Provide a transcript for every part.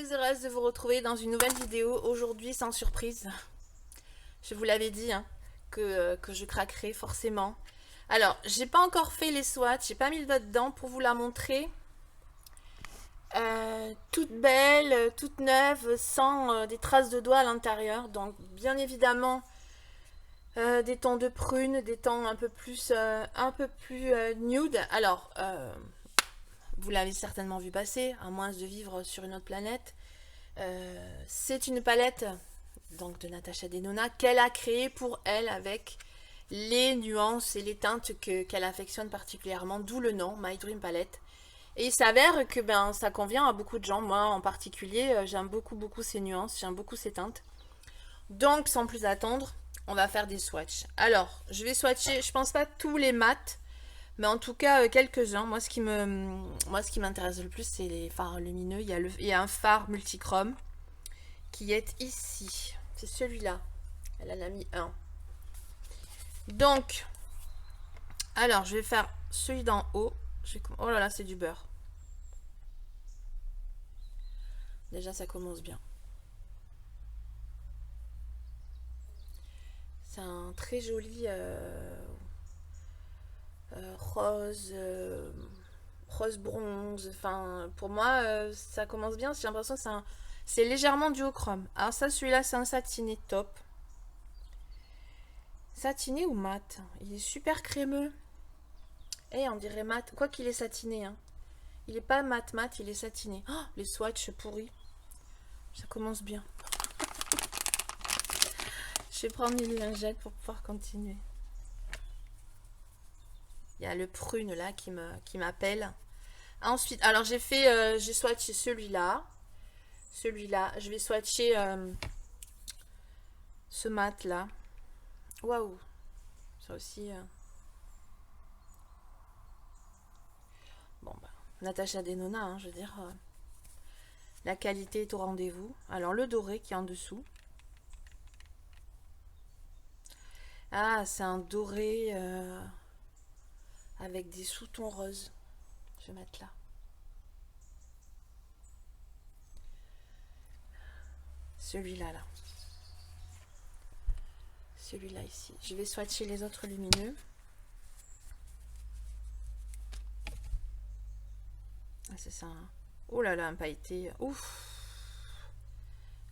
très heureuse de vous retrouver dans une nouvelle vidéo aujourd'hui sans surprise. Je vous l'avais dit hein, que je craquerais forcément. Alors, j'ai pas encore fait les swatchs, j'ai pas mis le doigt dedans pour vous la montrer. Toute belle, toute neuve, sans des traces de doigts à l'intérieur. Donc, bien évidemment, des tons de prune, des tons un peu plus nude. Alors, vous l'avez certainement vu passer, à moins de vivre sur une autre planète. C'est une palette donc de Natasha Denona qu'elle a créée pour elle avec les nuances et les teintes qu'elle affectionne particulièrement, d'où le nom My Dream Palette. Et il s'avère que ça convient à beaucoup de gens. Moi en particulier, j'aime beaucoup ces nuances, j'aime beaucoup ces teintes. Donc sans plus attendre, on va faire des swatchs. Alors, je vais swatcher, je pense pas tous les mats, mais en tout cas quelques-uns. Moi ce qui m'intéresse le plus, c'est les fards lumineux. Il y a un phare multichrome qui est ici. C'est celui-là. Elle en a mis un. Donc, alors je vais faire celui d'en haut. Oh là là, c'est du beurre. Déjà, ça commence bien. C'est un très joli rose, rose bronze. Enfin, pour moi, ça commence bien. J'ai l'impression que c'est légèrement duochrome. Alors ça, celui-là, c'est un satiné top. Satiné ou mat? Il est super crémeux. Eh, on dirait mat. Quoi qu'il est satiné, hein. Il est pas mat, il est satiné. Oh, les swatchs pourris. Ça commence bien. Je vais prendre une lingette pour pouvoir continuer. Il y a le prune là qui m'appelle. Ensuite, alors j'ai swatché celui-là. Celui-là. Je vais swatcher ce mat là. Waouh. Ça aussi. Bon, bah, Natasha Denona, hein, je veux dire. La qualité est au rendez-vous. Alors, le doré qui est en dessous. Ah, c'est un doré avec des sous-tons roses. Je vais mettre là. Celui-là, là. Celui-là ici. Je vais swatcher les autres lumineux. Ah, c'est ça. Hein. Oh là là, un pailleté. Ouf.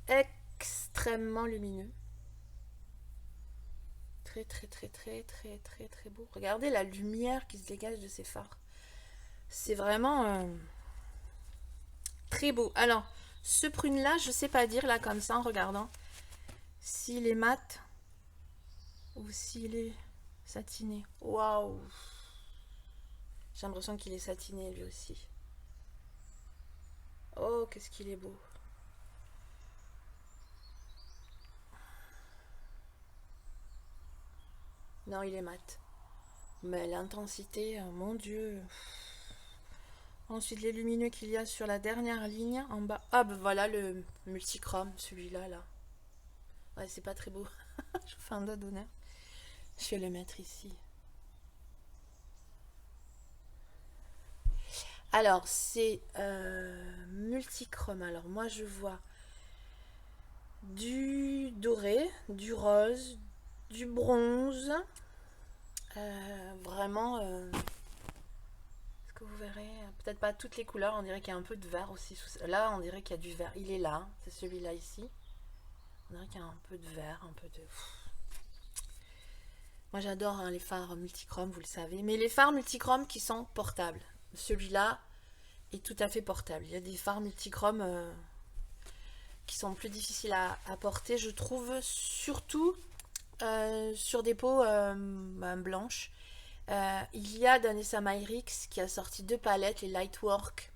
Extrêmement lumineux. Très beau. Regardez la lumière qui se dégage de ces phares. C'est vraiment très beau. Alors, ce prune là, je sais pas dire là comme ça en regardant s'il est mat ou s'il est satiné. Waouh. J'ai l'impression qu'il est satiné lui aussi. Oh, qu'est-ce qu'il est beau. Non, il est mat. Mais l'intensité, mon Dieu. Ensuite, les lumineux qu'il y a sur la dernière ligne en bas. Ah, ben voilà le multichrome, celui-là, là. Ouais, c'est pas très beau. Je vous fais un doigt d'honneur. Je vais le mettre ici. Alors, c'est multichrome. Alors, moi, je vois du doré, du rose, du bronze. Vraiment, est-ce que vous verrez? Peut-être pas toutes les couleurs, on dirait qu'il y a un peu de vert aussi. Là, on dirait qu'il y a du vert. Il est là, c'est celui-là ici. On dirait qu'il y a un peu de vert, un peu de... Moi, j'adore hein, les phares multichrome, vous le savez. Mais les phares multichrome qui sont portables. Celui-là est tout à fait portable. Il y a des phares multichrome qui sont plus difficiles à porter, je trouve, surtout sur des peaux blanches. Il y a Danessa Myrix qui a sorti 2 palettes, les Lightwork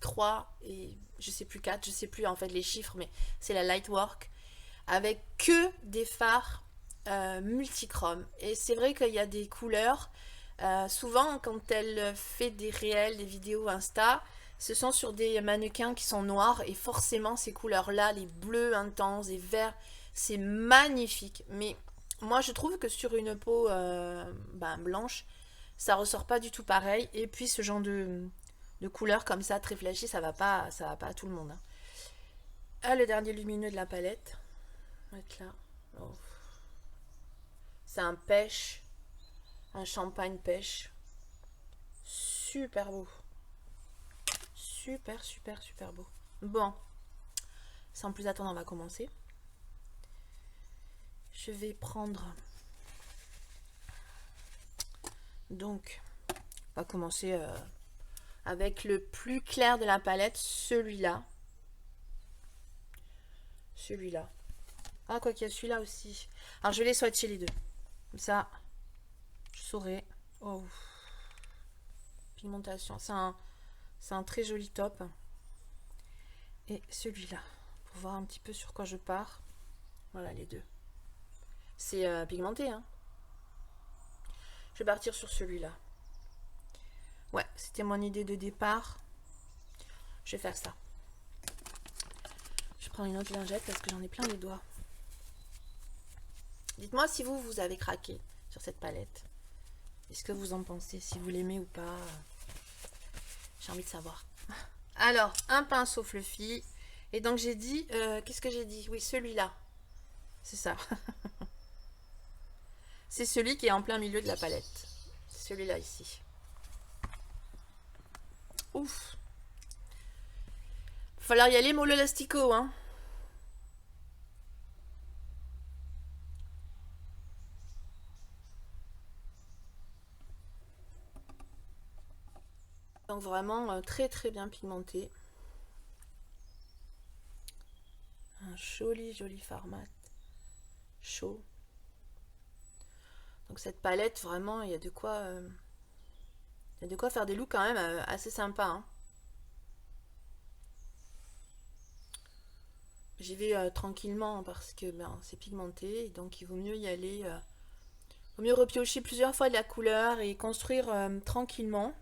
3 et je sais plus 4, je sais plus en fait les chiffres, mais c'est la Lightwork avec que des phares multichrome. Et c'est vrai qu'il y a des couleurs, souvent quand elle fait des réels, des vidéos Insta, ce sont sur des mannequins qui sont noirs et forcément ces couleurs-là, les bleus intenses, les verts, c'est magnifique. Mais moi je trouve que sur une peau blanche, ça ressort pas du tout pareil. Et puis ce genre de couleurs comme ça, très flashy, ça va pas à tout le monde. Hein. Ah, le dernier lumineux de la palette. On va être là. Oh. C'est un pêche. Un champagne pêche. Super beau. Super, super, super beau. Bon. Sans plus attendre, on va commencer. Je vais prendre... Donc, on va commencer avec le plus clair de la palette, celui-là. Celui-là. Ah, quoi qu'il y a celui-là aussi. Alors, je vais les swatcher les deux. Comme ça, je saurai. Oh. Pigmentation. C'est un très joli top. Et celui-là. Pour voir un petit peu sur quoi je pars. Voilà, les deux. C'est pigmenté, hein. Je vais partir sur celui-là. Ouais, c'était mon idée de départ. Je vais faire ça. Je prends une autre lingette parce que j'en ai plein les doigts. Dites-moi si vous avez craqué sur cette palette. Est-ce que vous en pensez? Si vous l'aimez ou pas? J'ai envie de savoir. Alors, un pinceau fluffy. Et donc j'ai dit... qu'est-ce que j'ai dit? Oui, celui-là. C'est ça. C'est celui qui est en plein milieu de la palette. Celui-là ici. Ouf. Il va falloir y aller mollo elastico, hein. Donc vraiment très très bien pigmenté. Un joli format. Chaud. Donc cette palette, vraiment, il y a de quoi faire des looks quand même assez sympas, hein. J'y vais tranquillement parce que c'est pigmenté, donc il vaut mieux y aller. Vaut mieux repiocher plusieurs fois de la couleur et construire tranquillement.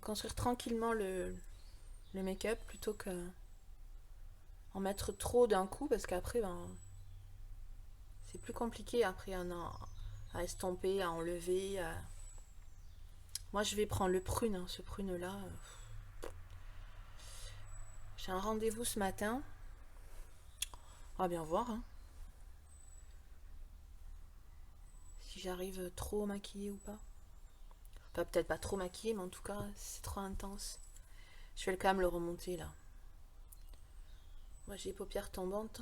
Construire tranquillement le make-up plutôt que en mettre trop d'un coup parce qu'après, c'est plus compliqué après à estomper, à enlever. Moi, je vais prendre le prune, hein, ce prune-là. J'ai un rendez-vous ce matin. On va bien voir, hein. Si j'arrive trop maquillée ou pas. Enfin, peut-être pas trop maquillée, mais en tout cas, c'est trop intense. Je vais quand même le remonter, là. Moi, j'ai les paupières tombantes.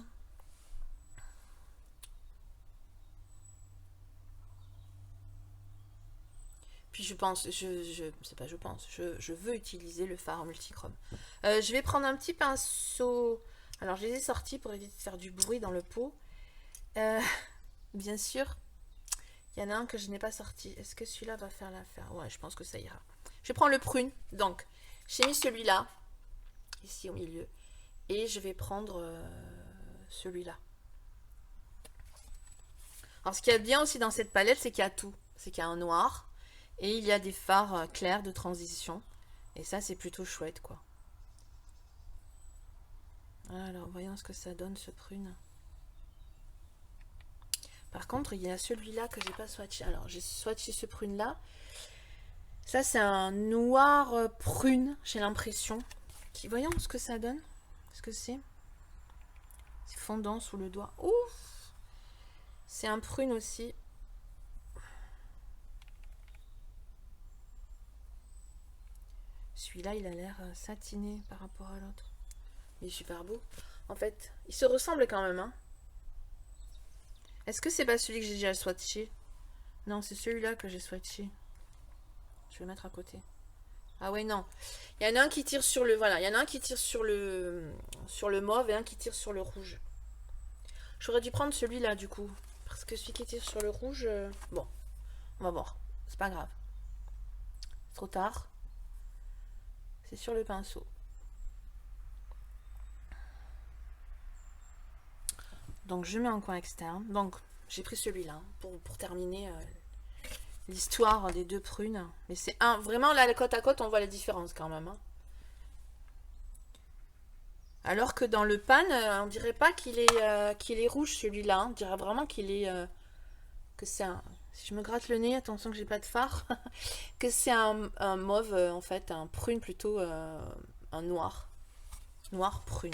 Puis je pense, je veux utiliser le fard multichrome. Je vais prendre un petit pinceau. Alors je les ai sortis pour éviter de faire du bruit dans le pot. Bien sûr, il y en a un que je n'ai pas sorti. Est-ce que celui-là va faire l'affaire? Ouais, je pense que ça ira. Je prends le prune. Donc, j'ai mis celui-là, ici au milieu. Et je vais prendre celui-là. Alors ce qu'il y a de bien aussi dans cette palette, c'est qu'il y a tout. C'est qu'il y a un noir. Et il y a des fards clairs de transition. Et ça, c'est plutôt chouette, quoi. Alors, voyons ce que ça donne, ce prune. Par contre, il y a celui-là que j'ai pas swatché. Alors, j'ai swatché ce prune-là. Ça, c'est un noir prune, j'ai l'impression. Voyons ce que ça donne. Ce que c'est. C'est fondant sous le doigt. Ouf! C'est un prune aussi. Celui-là, il a l'air satiné par rapport à l'autre. Il est super beau. En fait, il se ressemble quand même, hein. Est-ce que c'est pas celui que j'ai déjà swatché? Non, c'est celui-là que j'ai swatché. Je vais le mettre à côté. Ah ouais, non. Il y en a un qui tire sur le... Voilà, il y en a un qui tire sur le mauve et un qui tire sur le rouge. J'aurais dû prendre celui-là, du coup. Parce que celui qui tire sur le rouge... Bon, on va voir. C'est pas grave. Trop tard. C'est sur le pinceau. Donc je mets en coin externe. Donc j'ai pris celui-là pour terminer l'histoire des deux prunes. Mais c'est vraiment là, côte à côte, on voit la différence quand même, hein. Alors que dans le pan, on dirait pas qu'il est rouge celui-là, hein. On dirait vraiment qu'il est... que c'est un... Si je me gratte le nez, attention que j'ai pas de fard. Que c'est un mauve, en fait, un prune plutôt, un noir. Noir prune.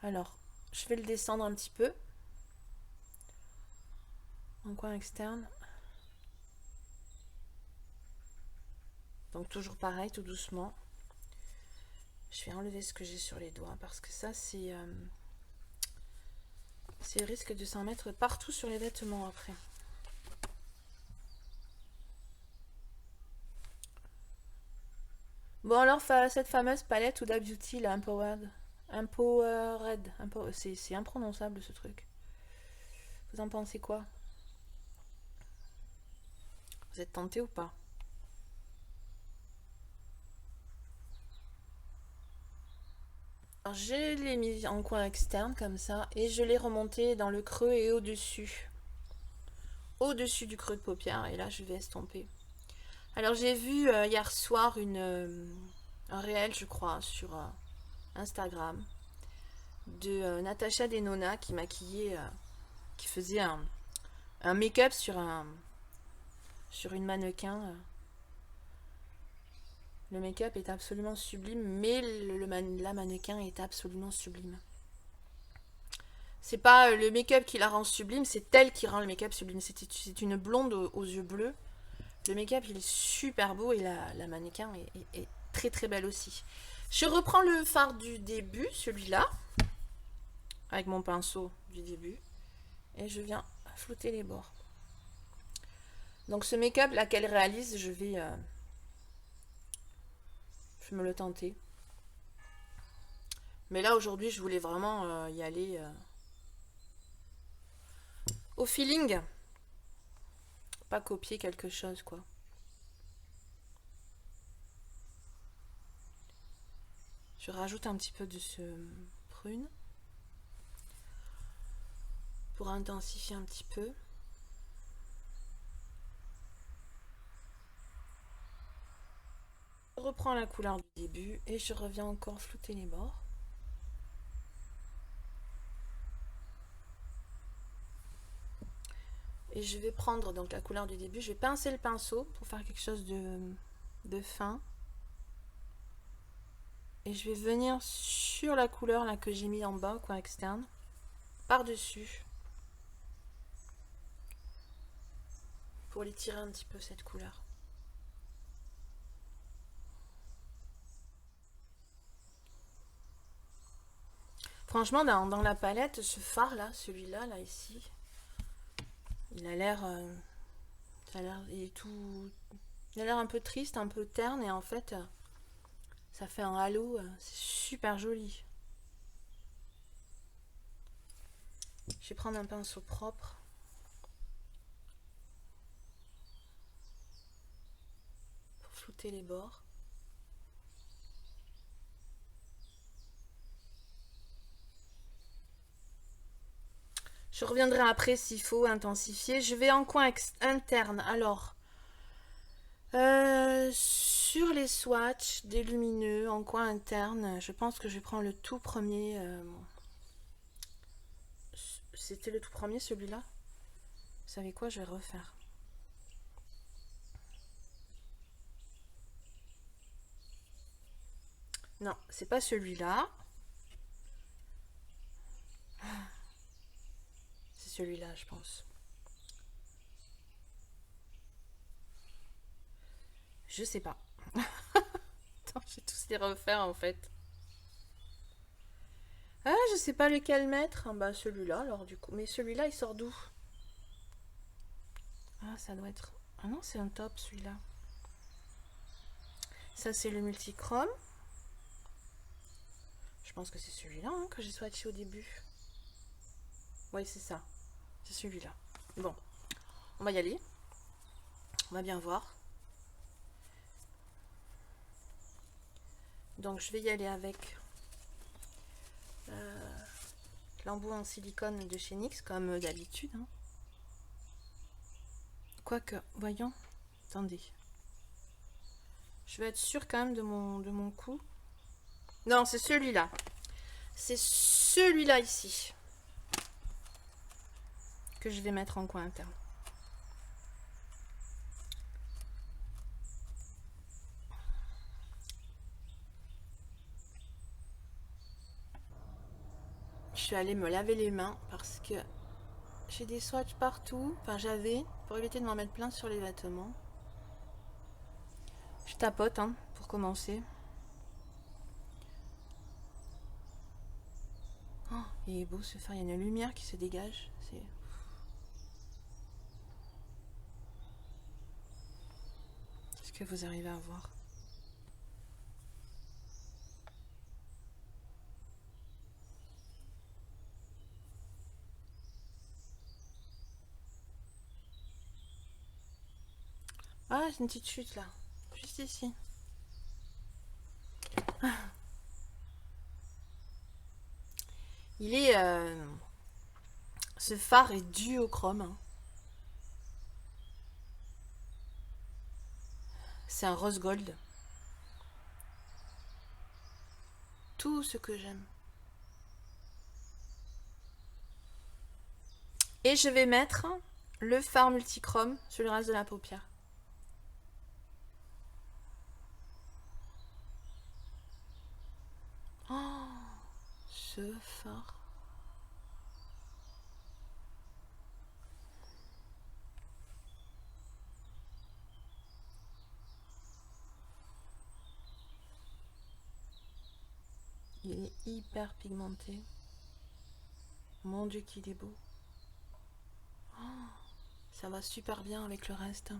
Alors, je vais le descendre un petit peu. En coin externe. Donc toujours pareil, tout doucement. Je vais enlever ce que j'ai sur les doigts parce que ça c'est risque de s'en mettre partout sur les vêtements après. Bon alors cette fameuse palette Huda Beauty, la Empowered, c'est imprononçable ce truc. Vous en pensez quoi? Vous êtes tenté ou pas? Alors je l'ai mis en coin externe comme ça et je l'ai remonté dans le creux et au-dessus. Au-dessus du creux de paupière et là je vais estomper. Alors j'ai vu hier soir un réel je crois sur Instagram de Natacha Denona qui maquillait, qui faisait un make-up sur une mannequin. Le make-up est absolument sublime, mais la mannequin est absolument sublime. C'est pas le make-up qui la rend sublime, c'est elle qui rend le make-up sublime. C'est une blonde aux yeux bleus. Le make-up il est super beau et la mannequin est très très belle aussi. Je reprends le fard du début, celui-là, avec mon pinceau du début, et je viens flouter les bords. Donc ce make-up là qu'elle réalise, je vais me le tenter. Mais là aujourd'hui je voulais vraiment y aller au feeling, pas copier quelque chose quoi. Je rajoute un petit peu de ce prune pour intensifier un petit peu. Je reprends la couleur du début et je reviens encore flouter les bords. Et je vais prendre donc la couleur du début, je vais pincer le pinceau pour faire quelque chose de fin. Et je vais venir sur la couleur là que j'ai mis en bas, coin externe, par-dessus. Pour les tirer un petit peu cette couleur. Franchement, dans la palette, ce fard là, celui-là, là ici, il a l'air, il est tout, il a l'air un peu triste, un peu terne, et en fait, ça fait un halo, c'est super joli. Je vais prendre un pinceau propre. Pour flouter les bords. Je reviendrai après s'il faut intensifier. Je vais en coin interne. Alors, sur les swatchs des lumineux en coin interne, je pense que je vais prendre le tout premier. C'était le tout premier celui-là. Vous savez quoi, je vais refaire. Non, c'est pas celui-là. C'est celui-là, je pense. Je sais pas. Attends, je vais tous les refaire en fait. Ah, je sais pas lequel mettre. Ah, bah celui-là alors du coup. Mais celui-là, il sort d'où? Ah, ça doit être... Ah non, c'est un top celui-là. Ça, c'est le multichrome. Je pense que c'est celui-là hein, que j'ai swatché au début. Oui, c'est ça. C'est celui-là. Bon, on va y aller. On va bien voir. Donc, je vais y aller avec l'embout en silicone de chez NYX, comme d'habitude. Hein. Quoique, voyons. Attendez. Je vais être sûre quand même de mon coup. Non, c'est celui-là. C'est celui-là ici. Que je vais mettre en coin interne. suis allée me laver les mains parce que j'ai des swatchs partout. Enfin, j'avais, pour éviter de m'en mettre plein sur les vêtements. Je tapote, hein, pour commencer. Oh, il est beau ce phare, il y a une lumière qui se dégage. C'est... Est-ce que vous arrivez à voir? Ah, c'est une petite chute là, juste ici. Il est... Ce phare est duochrome. Hein. C'est un rose gold. Tout ce que j'aime. Et je vais mettre le fard multichrome sur le reste de la paupière. Oh, ce fard. Il est hyper pigmenté. Mon Dieu qu'il est beau. Oh, ça va super bien avec le reste.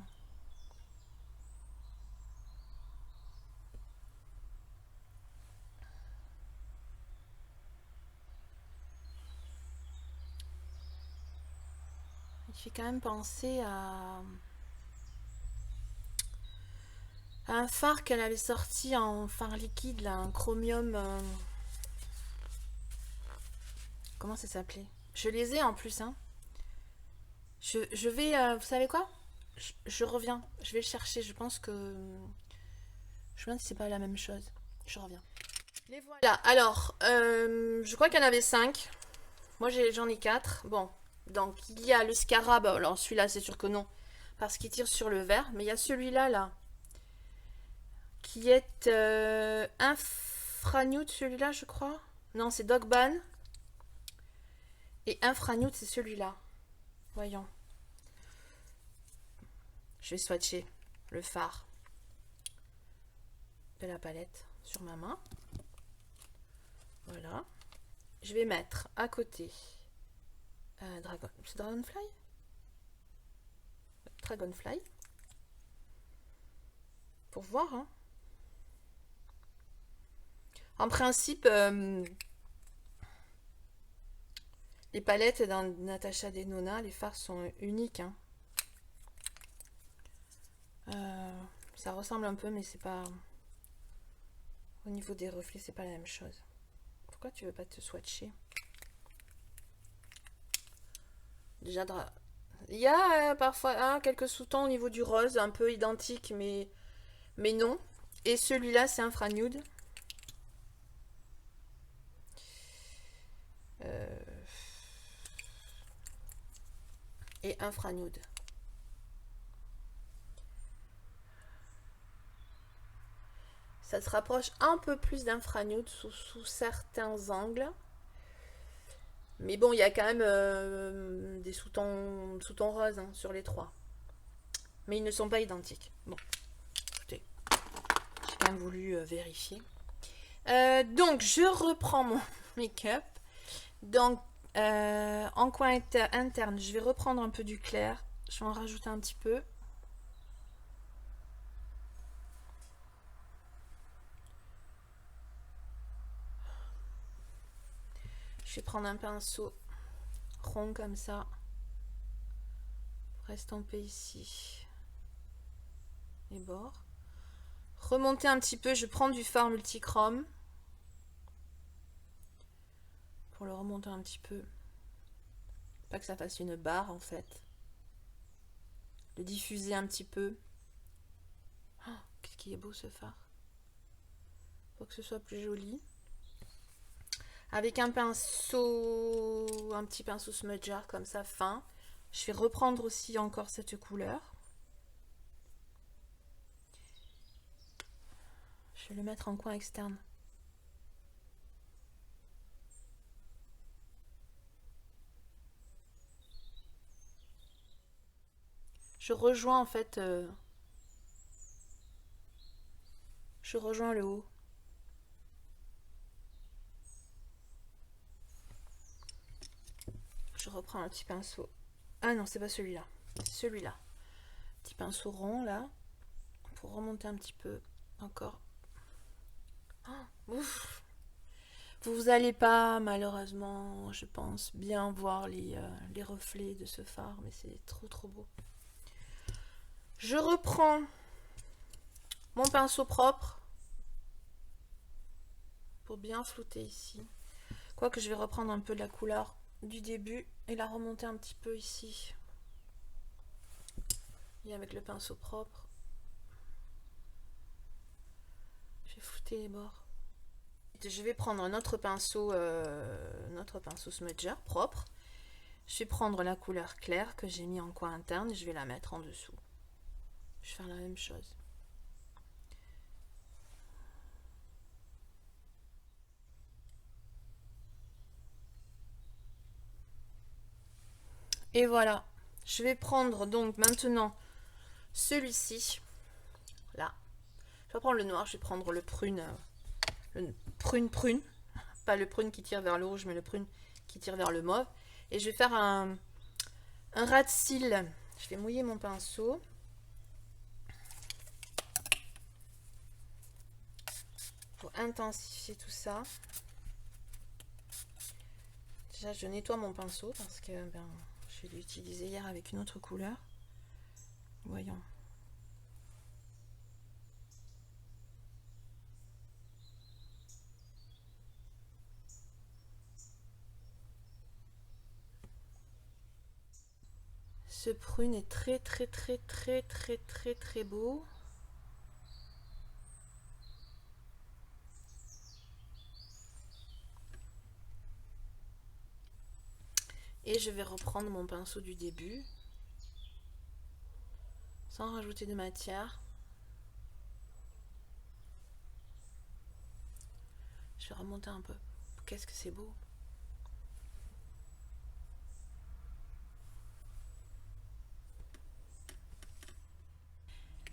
Il fait quand même penser à un fard qu'elle avait sorti en fard liquide, là, un chromium. Comment ça s'appelait? Je les ai en plus, hein. Je vais. Vous savez quoi? Je reviens. Je vais le chercher. Je pense que. Je me demande si c'est pas la même chose. Je reviens. Les voilà. Alors, je crois qu'il y en avait 5. Moi, j'en ai 4. Bon. Donc, il y a le scarab. Alors, celui-là, c'est sûr que non. Parce qu'il tire sur le vert. Mais il y a celui-là, là. Qui est infranude, celui-là, je crois. Non, c'est Dogban. Et infranude, c'est celui-là. Voyons. Je vais swatcher le fard de la palette sur ma main. Voilà. Je vais mettre à côté c'est Dragonfly. Dragonfly. Pour voir. Hein. En principe, les palettes dans Natasha Denona, les fards sont uniques. Hein. Ça ressemble un peu, mais c'est pas... Au niveau des reflets, c'est pas la même chose. Pourquoi tu veux pas te swatcher? Déjà, il y a parfois quelques sous-tons au niveau du rose, un peu identique, mais non. Et celui-là, c'est infranude. Et infranude. Ça se rapproche un peu plus d'infranude sous certains angles. Mais bon, il y a quand même des sous-tons roses hein, sur les 3. Mais ils ne sont pas identiques. Bon, écoutez, j'ai quand même voulu vérifier. Donc, je reprends mon make-up. Donc, en coin interne, je vais reprendre un peu du clair. Je vais en rajouter un petit peu. Je vais prendre un pinceau rond comme ça. Pour estomper ici les bords. Remonter un petit peu, je prends du fard multichrome. Pour le remonter un petit peu. Pas que ça fasse une barre en fait. Le diffuser un petit peu. Oh, qu'est-ce qui est beau ce fard. Faut que ce soit plus joli. Avec un pinceau, un petit pinceau smudger comme ça, fin. Je vais reprendre aussi encore cette couleur. Je vais le mettre en coin externe. Je rejoins en fait... je rejoins le haut. Je reprends un petit pinceau. Ah non, c'est pas celui-là. Celui-là. Petit pinceau rond là. Pour remonter un petit peu encore. Oh, ouf. Vous allez pas, malheureusement, je pense, bien voir les reflets de ce fard, mais c'est trop beau. Je reprends mon pinceau propre pour bien flouter ici. Quoique je vais reprendre un peu de la couleur du début et la remonter un petit peu ici. Et avec le pinceau propre, je vais flouter les bords. Je vais prendre un autre pinceau smudger propre. Je vais prendre la couleur claire que j'ai mis en coin interne et je vais la mettre en dessous. Je vais faire la même chose. Et voilà. Je vais prendre donc maintenant celui-ci. Là. Je vais prendre le noir, je vais prendre le prune. Le prune. Pas le prune qui tire vers le rouge, mais le prune qui tire vers le mauve. Et je vais faire un ras de cils. Je vais mouiller mon pinceau. Pour intensifier tout ça. Déjà, je nettoie mon pinceau parce que je l'ai utilisé hier avec une autre couleur. Voyons. Ce prune est très beau. Et je vais reprendre mon pinceau du début, sans rajouter de matière. Je vais remonter un peu. Qu'est-ce que c'est beau!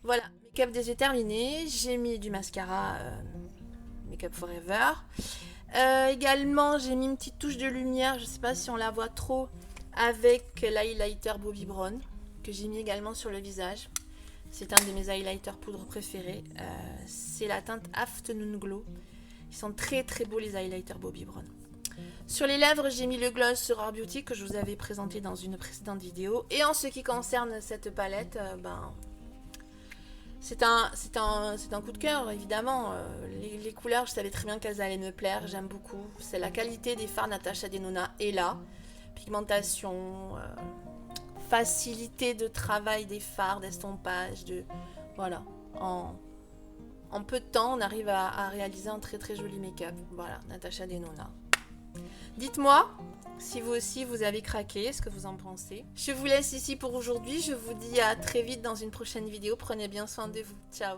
Voilà, make-up des yeux terminé. J'ai mis du mascara Make Up Forever. Également, j'ai mis une petite touche de lumière, je sais pas si on la voit trop, avec l'highlighter Bobbi Brown, que j'ai mis également sur le visage. C'est un de mes highlighters poudre préférés. C'est la teinte Afternoon Glow. Ils sont très beaux les highlighters Bobbi Brown. Sur les lèvres, j'ai mis le gloss Rare Beauty que je vous avais présenté dans une précédente vidéo. Et en ce qui concerne cette palette, c'est un coup de cœur, évidemment. Les couleurs, je savais très bien qu'elles allaient me plaire. J'aime beaucoup. C'est la qualité des fards Natasha Denona est là. Pigmentation, facilité de travail des fards, d'estompage. Voilà. En peu de temps, on arrive à réaliser un très joli make-up. Voilà, Natasha Denona. Dites-moi si vous aussi vous avez craqué, ce que vous en pensez. Je vous laisse ici pour aujourd'hui. Je vous dis à très vite dans une prochaine vidéo. Prenez bien soin de vous. Ciao!